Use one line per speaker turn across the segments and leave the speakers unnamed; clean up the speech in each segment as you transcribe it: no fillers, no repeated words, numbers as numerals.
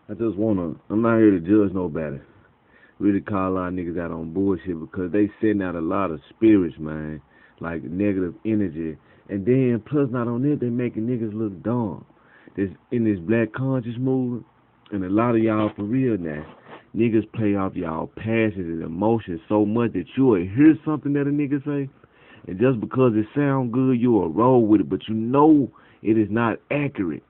I just wanna. I'm not here to judge nobody. Really call a lot of niggas out on bullshit because they sending out a lot of spirits, man, like negative energy. And then plus not on that, they making niggas look dumb. This in this black conscious movement, and a lot of y'all for real now. Niggas play off y'all passions and emotions so much that you'll hear something that a nigga say, and just because it sound good, you'll roll with it, but you know it is not accurate.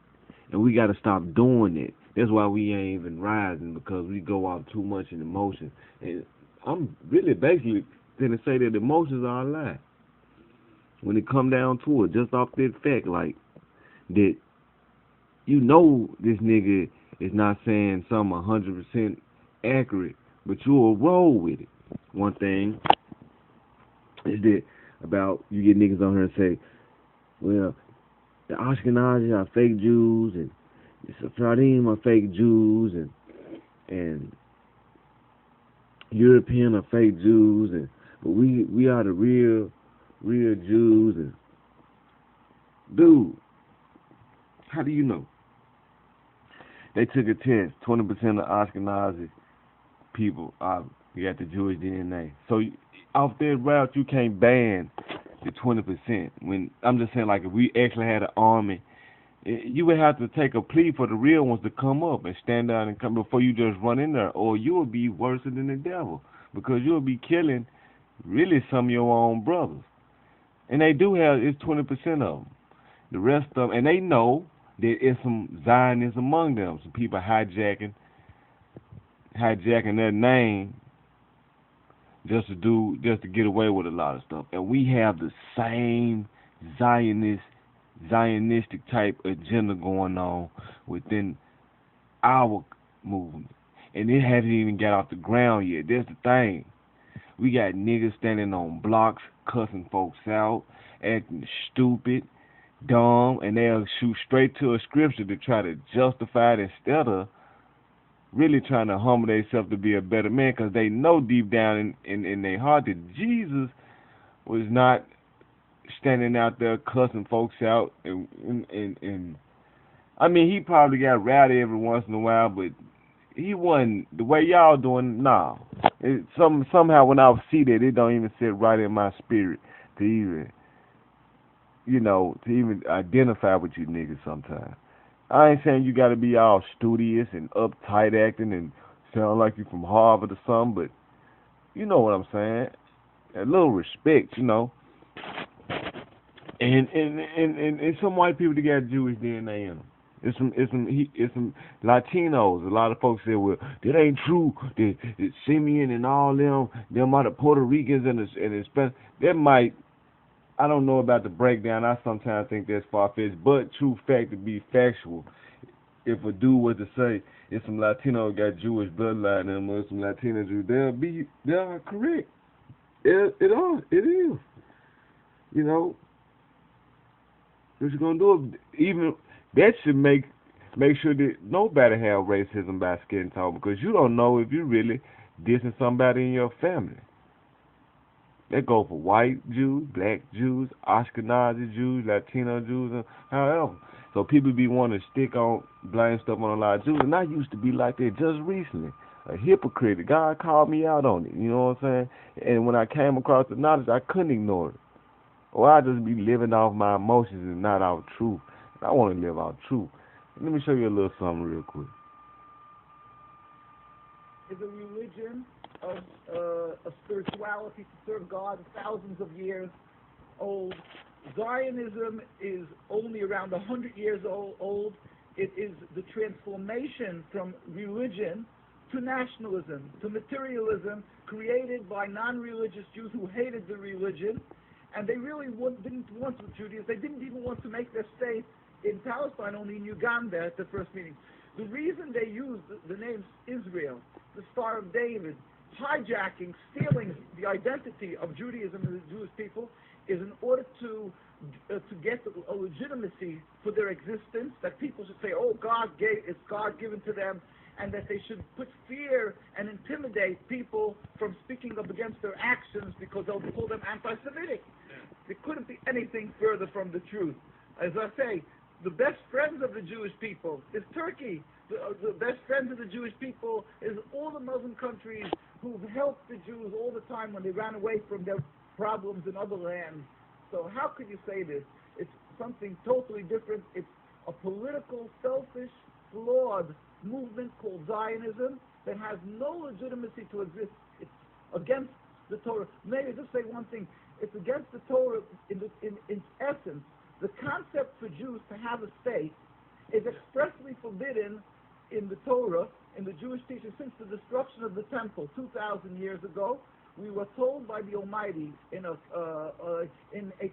And we got to stop doing it. That's why we ain't even rising because we go off too much in emotion. And I'm really basically gonna say that emotions are a lie. When it come down to it, just off that fact, like that, you know this nigga is not saying something 100% accurate, but you'll roll with it. One thing is that about you get niggas on here and say, well, the Ashkenazis are fake Jews and the Sephardim are fake Jews and European are fake Jews and but we are the real Jews and dude, how do you know? They took a test. 20% of Ashkenazi people are got the Jewish DNA. So off that route, you can't ban the 20%. When I'm just saying, like if we actually had an army, you would have to take a plea for the real ones to come up and stand out and come before you just run in there, or you will be worse than the devil because you'll be killing really some of your own brothers. And they do have it's 20% of them. The rest of them, and they know that it's some Zionists among them, some people hijacking their name just to get away with a lot of stuff. And we have the same Zionistic type agenda going on within our movement. And it hasn't even got off the ground yet. That's the thing. We got niggas standing on blocks, cussing folks out, acting stupid, dumb, and they'll shoot straight to a scripture to try to justify it instead of really trying to humble themselves to be a better man, because they know deep down in their heart that Jesus was not standing out there cussing folks out and I mean he probably got rowdy every once in a while, but he wasn't the way y'all doing. Nah, somehow when I see that, it don't even sit right in my spirit to even to even identify with you niggas sometimes. I ain't saying you got to be all studious and uptight acting and sound like you from Harvard or something, but you know what I'm saying. A little respect, And some white people that got Jewish DNA in them. It's some Latinos. A lot of folks say, well, that ain't true. That Simeon and all them are the Puerto Ricans and the Spanish. That might, I don't know about the breakdown. I sometimes think that's far-fetched, but true fact to be factual. If a dude was to say if some Latino got Jewish bloodline in them or some Latino Jews, they are correct. It is. What you gonna do? Even that should make sure that nobody have racism by skin tone, because you don't know if you really dissing somebody in your family. They go for white Jews, black Jews, Ashkenazi Jews, Latino Jews, and however. So people be wanting to blame stuff on a lot of Jews, and I used to be like that just recently. A hypocrite. God called me out on it, you know what I'm saying? And when I came across the knowledge, I couldn't ignore it. Or I just be living off my emotions and not out truth. I want to live out truth. Let me show you a little something real quick.
Is a religion of a spirituality to serve God thousands of years old. Zionism is only around 100 years old. It is the transformation from religion to nationalism, to materialism, created by non-religious Jews who hated the religion, and they really didn't want Judaism. They didn't even want to make their state in Palestine, only in Uganda at the first meeting. The reason they used the names Israel, the Star of David, hijacking, stealing the identity of Judaism and the Jewish people is in order to get a legitimacy for their existence, that people should say, oh, it's God given to them, and that they should put fear and intimidate people from speaking up against their actions because they'll call them anti-Semitic. There couldn't be anything further from the truth. As I say, The best friends of the Jewish people is Turkey. The best friends of the Jewish people is all the Muslim countries who've helped the Jews all the time when they ran away from their problems in other lands. So how could you say this? It's something totally different. It's a political, selfish, flawed movement called Zionism that has no legitimacy to exist. It's against the Torah. Maybe just say one thing. It's against the Torah in essence. The concept for Jews to have a state is expressly forbidden in the Torah, in the Jewish teaching, since the destruction of the temple 2,000 years ago. We were told by the Almighty in a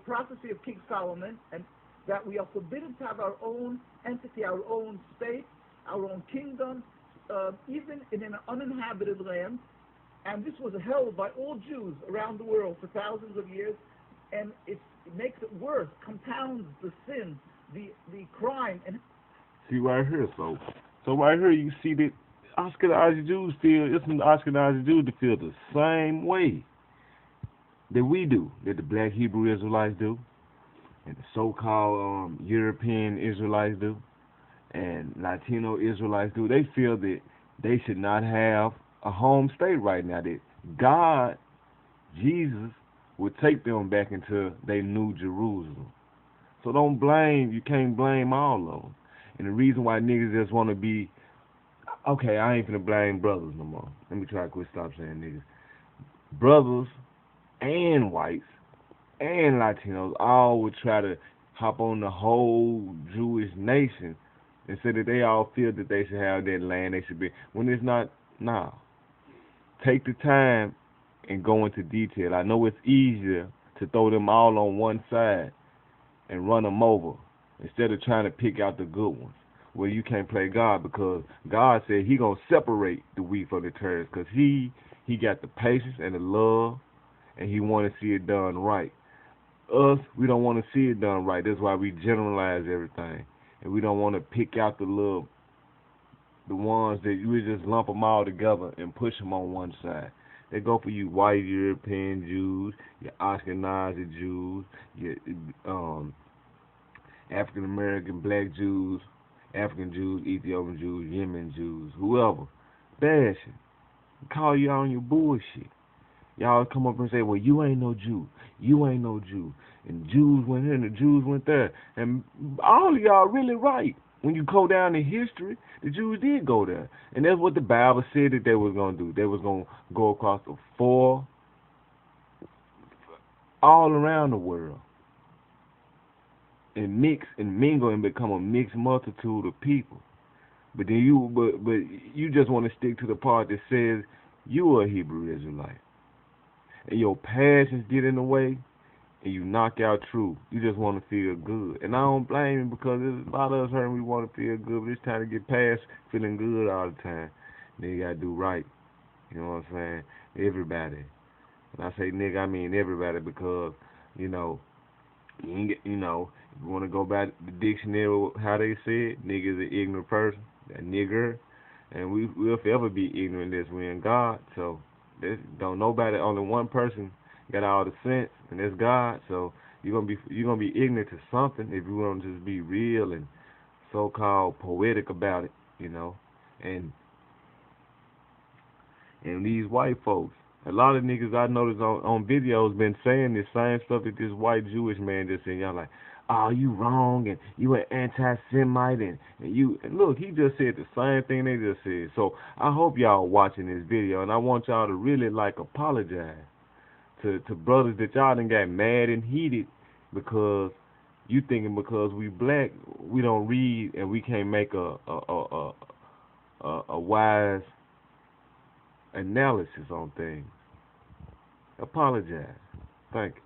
prophecy of King Solomon, and that we are forbidden to have our own entity, our own state, our own kingdom, even in an uninhabited land. And this was held by all Jews around the world for thousands of years, and it makes it worse, compounds the sin, the crime. And
see right here, so right here you see that Ashkenazi Jews feel, it's some Ashkenazi Jews that feel the same way that we do, that the black Hebrew Israelites do, and the so-called European Israelites do, and Latino Israelites do. They feel that they should not have a home state right now, that God, Jesus, would take them back into their new Jerusalem. So don't blame, you can't blame all of them. And the reason why niggas just want to be, okay, I ain't finna blame brothers no more. Let me try to stop saying niggas. Brothers and whites and Latinos all would try to hop on the whole Jewish nation and say that they all feel that they should have that land, they should be, when it's not. Nah. Take the time and go into detail. I know it's easier to throw them all on one side and run them over instead of trying to pick out the good ones. Well, you can't play God, because God said he going to separate the wheat from the tares, because he got the patience and the love, and he want to see it done right. Us, we don't want to see it done right. That's why we generalize everything, and we don't want to pick out the ones that you just lump them all together and push them on one side. They go for you white European Jews, your Ashkenazi Jews, your African American black Jews, African Jews, Ethiopian Jews, Yemen Jews, whoever. Bashing. Call you on your bullshit. Y'all come up and say, well, you ain't no Jew. You ain't no Jew. And Jews went here and the Jews went there. And all of y'all really right. When you go down in history, the Jews did go there. And that's what the Bible said that they was going to do. They was going to go across the four, all around the world, and mix and mingle and become a mixed multitude of people. But then you just want to stick to the part that says you are a Hebrew Israelite. And your passions get in the way, and you knock out truth. You just want to feel good. And I don't blame you, because there's a lot of us hurting, we want to feel good, but it's time to get past feeling good all the time. Then you got to do right. You know what I'm saying? Everybody. When I say nigga, I mean everybody, because, you know, you ain't get, you know, if you want to go back to the dictionary, how they say it, nigga is an ignorant person, that nigger, and we'll forever be ignorant as we in God. So don't nobody, only one person got all the sense, and that's God. So you're gonna be ignorant to something if you want to just be real and so-called poetic about it, you know. And these white folks, a lot of niggas I noticed on videos been saying this same stuff that this white Jewish man just said. Y'all like, oh, you wrong, and you an anti-Semite, and look, he just said the same thing they just said. So I hope y'all watching this video, and I want y'all to really like apologize to brothers that y'all done got mad and heated because you thinking because we black we don't read and we can't make a wise analysis on things. Apologize. Thank you.